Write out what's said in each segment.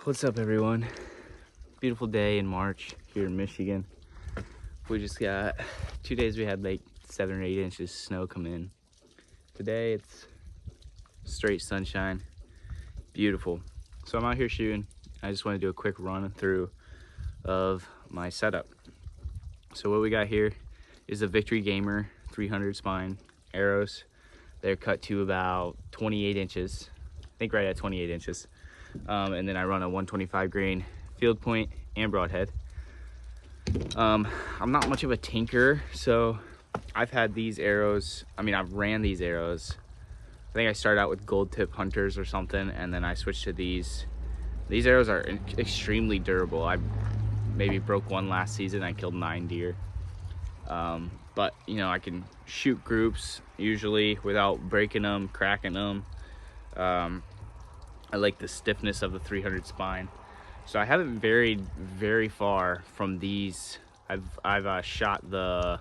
What's up, everyone? Beautiful day in March here in Michigan. We just got 2 days, we had like 7 or 8 inches of snow come in. Today it's straight sunshine, beautiful. So I'm out here shooting. I just want to do a quick run through of my setup. So what we got here is a Victory Gamer 300 spine arrows. They're cut to about 28 inches, I think right at 28 inches. And then I run a 125 grain field point and broadhead. I'm not much of a tinker, so I've had these arrows, I've ran these arrows. I think I started out with gold tip hunters or something, and then I switched to these. These arrows are extremely durable. I maybe broke one last season. I killed 9 deer. But you know, I can shoot groups usually without breaking them, cracking them. I like the stiffness of the 300 spine. So I haven't varied very far from these. I've shot the,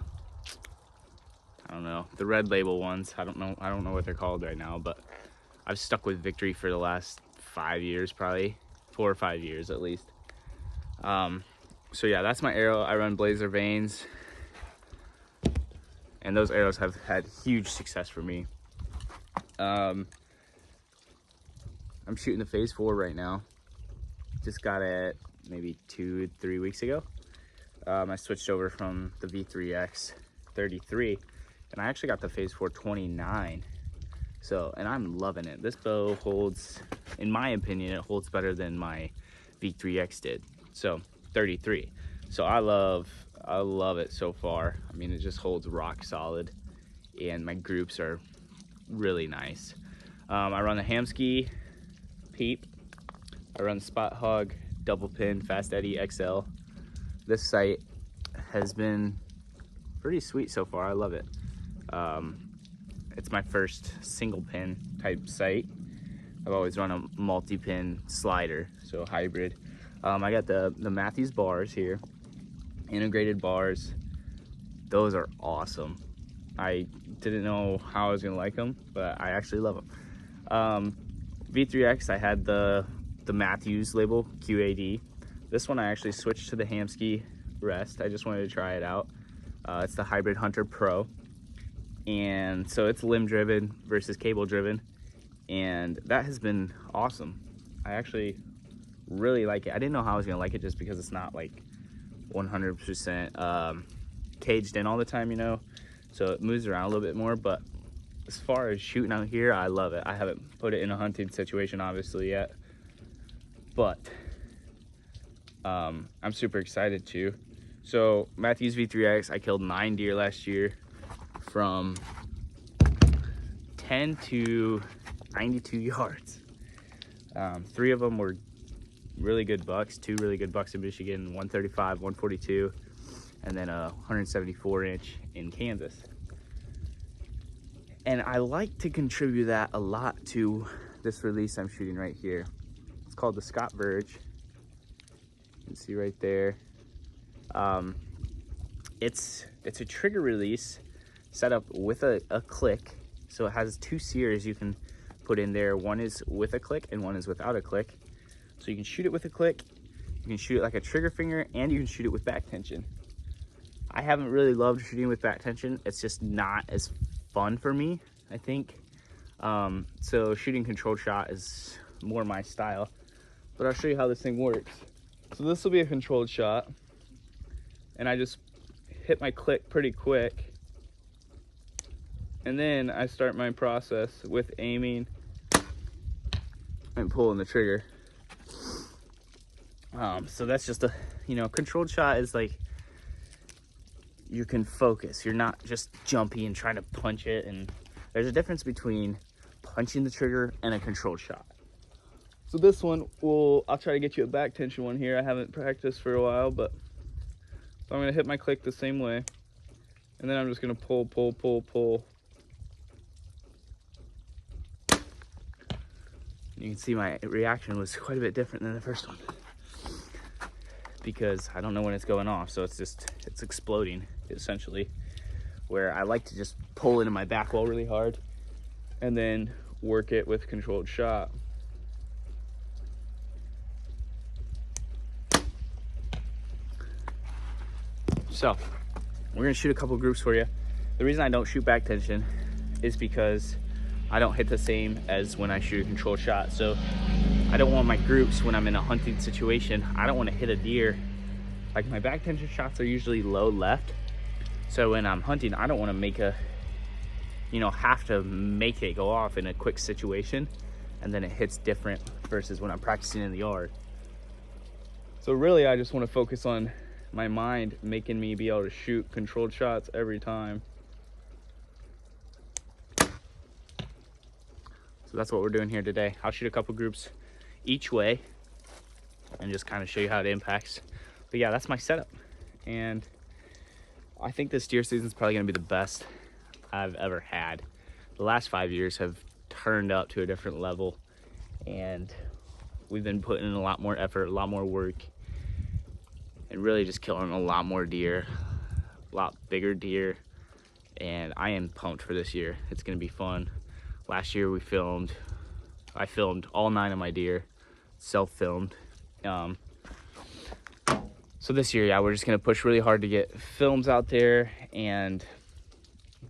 the red label ones. I don't know what they're called right now, but I've stuck with Victory for the last 5 years, probably 4 or 5 years at least. So yeah, that's my arrow. I run Blazer Vanes, and those arrows have had huge success for me. I'm shooting the Phase 4 right now. Just got it maybe 2-3 weeks ago. I switched over from the V3X 33, and I actually got the Phase 4 29. So, and I'm loving it. This bow holds, in my opinion, it holds better than my V3X did. So 33. So I love it so far. It just holds rock solid, and my groups are really nice. I run the Hamsky Peep. I run Spot Hog Double Pin Fast Eddy XL. This sight has been pretty sweet so far. I love it. It's my first single pin type sight. I've always run a multi-pin slider, so hybrid. I got the Matthews bars here, integrated bars. Those are awesome. I didn't know how I was gonna like them, but I actually love them. V3X, I had the Matthews label QAD. This one I actually switched to the Hamsky rest. I just wanted to try it out. It's the Hybrid Hunter Pro, and so it's limb driven versus cable driven, and that has been awesome. I actually really like it. I didn't know how I was gonna like it just because it's not like 100% caged in all the time, so it moves around a little bit more. But as far as shooting out here, I love it. I haven't put it in a hunting situation obviously yet, but I'm super excited to. So Matthews V3X, I killed 9 deer last year from 10 to 92 yards. 3 of them were really good bucks, 2 really good bucks in Michigan, 135, 142, and then a 174 inch in Kansas. And I like to contribute that a lot to this release I'm shooting right here. It's called the Scott Verge. You can see right there. It's a trigger release set up with a click. So it has 2 sears you can put in there. One is with a click and one is without a click. So you can shoot it with a click, you can shoot it like a trigger finger, and you can shoot it with back tension. I haven't really loved shooting with back tension. It's just not as fun for me, I think. So shooting controlled shot is more my style, but I'll show you how this thing works. So this will be a controlled shot, and I just hit my click pretty quick, and then I start my process with aiming and pulling the trigger. So that's just a, controlled shot is like, you can focus. You're not just jumpy and trying to punch it. And there's a difference between punching the trigger and a controlled shot. So this one I'll try to get you a back tension one here. I haven't practiced for a while, but so I'm gonna hit my click the same way. And then I'm just gonna pull, pull, pull, pull. You can see my reaction was quite a bit different than the first one, because I don't know when it's going off, so it's exploding essentially. Where I like to just pull into my back wall really hard and then work it with controlled shot. So we're gonna shoot a couple groups for you. The reason I don't shoot back tension is because I don't hit the same as when I shoot a controlled shot. So I don't want my groups, when I'm in a hunting situation, I don't want to hit a deer. Like, my back tension shots are usually low left. So when I'm hunting, I don't want to make a, have to make it go off in a quick situation, and then it hits different versus when I'm practicing in the yard. So really, I just want to focus on my mind making me be able to shoot controlled shots every time. So that's what we're doing here today. I'll shoot a couple groups each way and just kind of show you how it impacts. But yeah, that's my setup. And I think this deer season is probably gonna be the best I've ever had. The last 5 years have turned up to a different level, and we've been putting in a lot more effort, a lot more work, and really just killing a lot more deer, a lot bigger deer. And I am pumped for this year. It's gonna be fun. Last year I filmed all 9 of my deer, self-filmed. So this year, yeah, we're just gonna push really hard to get films out there and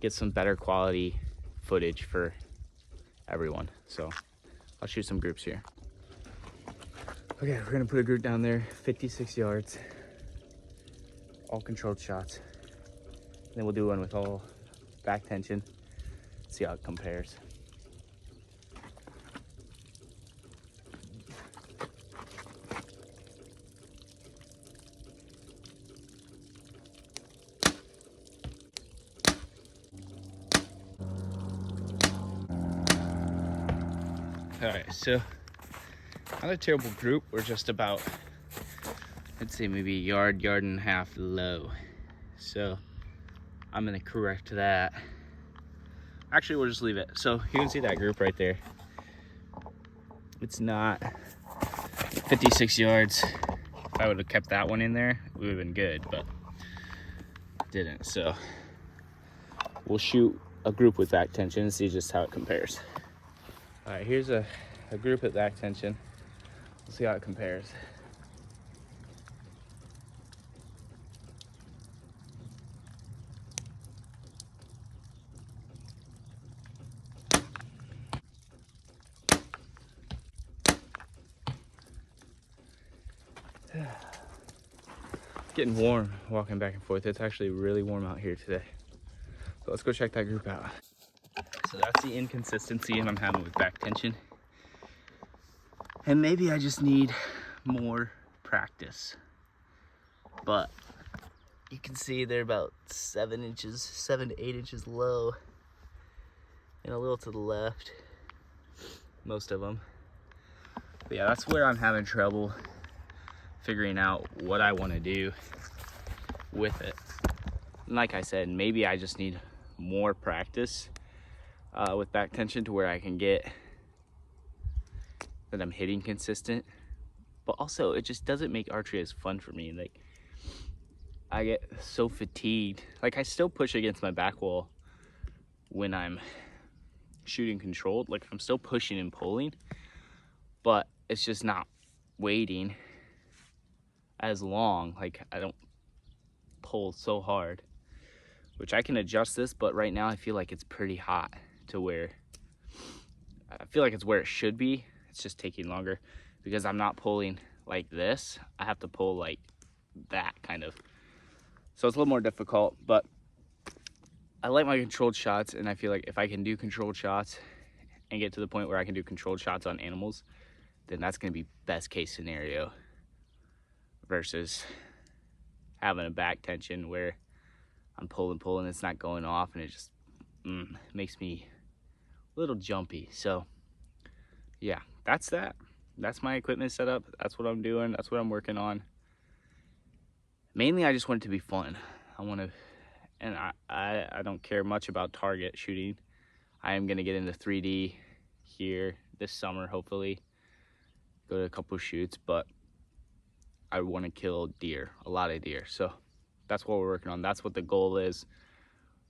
get some better quality footage for everyone. So I'll shoot some groups here. Okay, we're gonna put a group down there, 56 yards, all controlled shots. And then we'll do one with all back tension, see how it compares. All right, so not a terrible group. We're just about, I'd say maybe a yard and a half low. So I'm gonna correct that. Actually, we'll just leave it. So you can see that group right there. It's not 56 yards. If I would have kept that one in there, it would have been good, but didn't. So we'll shoot a group with back tension and see just how it compares. All right, here's a group at back tension. We'll see how it compares. It's getting warm walking back and forth. It's actually really warm out here today. So let's go check that group out. So that's the inconsistency I'm having with back tension. And maybe I just need more practice. But you can see they're about 7 to 8 inches low. And a little to the left, most of them. But yeah, that's where I'm having trouble figuring out what I want to do with it. And like I said, maybe I just need more practice with back tension to where I can get that I'm hitting consistent. But also, it just doesn't make archery as fun for me. Like, I get so fatigued. Like, I still push against my back wall when I'm shooting controlled. Like, I'm still pushing and pulling, but it's just not waiting as long. Like, I don't pull so hard, which I can adjust this, but right now I feel like it's pretty hot to where I feel like it's where it should be. It's just taking longer because I'm not pulling like this. I have to pull like that kind of. So it's a little more difficult, but I like my controlled shots, and I feel like if I can do controlled shots and get to the point where I can do controlled shots on animals, then that's gonna be best case scenario versus having a back tension where I'm pulling, it's not going off, and it just makes me a little jumpy. So yeah, that's that. That's my equipment setup. That's what I'm doing. That's what I'm working on. Mainly, I just want it to be fun. I want to, and I don't care much about target shooting. I am gonna get into 3D here this summer, hopefully. Go to a couple of shoots, but I want to kill deer, a lot of deer. So that's what we're working on. That's what the goal is.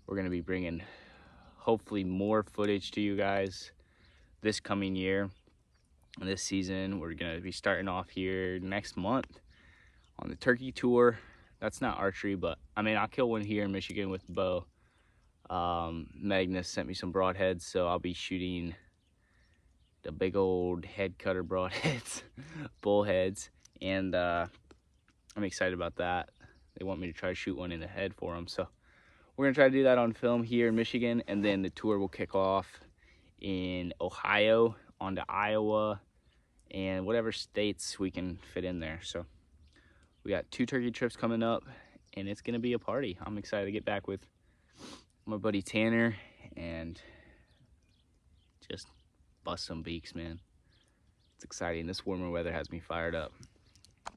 We're gonna be bringing hopefully more footage to you guys this coming year. This season, we're gonna be starting off here next month on the turkey tour. That's not archery, but I mean, I'll kill one here in Michigan with bow. Magnus sent me some broadheads, so I'll be shooting the big old head cutter broadheads, bullheads, and I'm excited about that. They want me to try to shoot one in the head for them, so we're gonna try to do that on film here in Michigan, and then the tour will kick off in Ohio, on to Iowa, and whatever states we can fit in there. So we got 2 turkey trips coming up, and it's gonna be a party. I'm excited to get back with my buddy Tanner and just bust some beaks, man. It's exciting. This warmer weather has me fired up.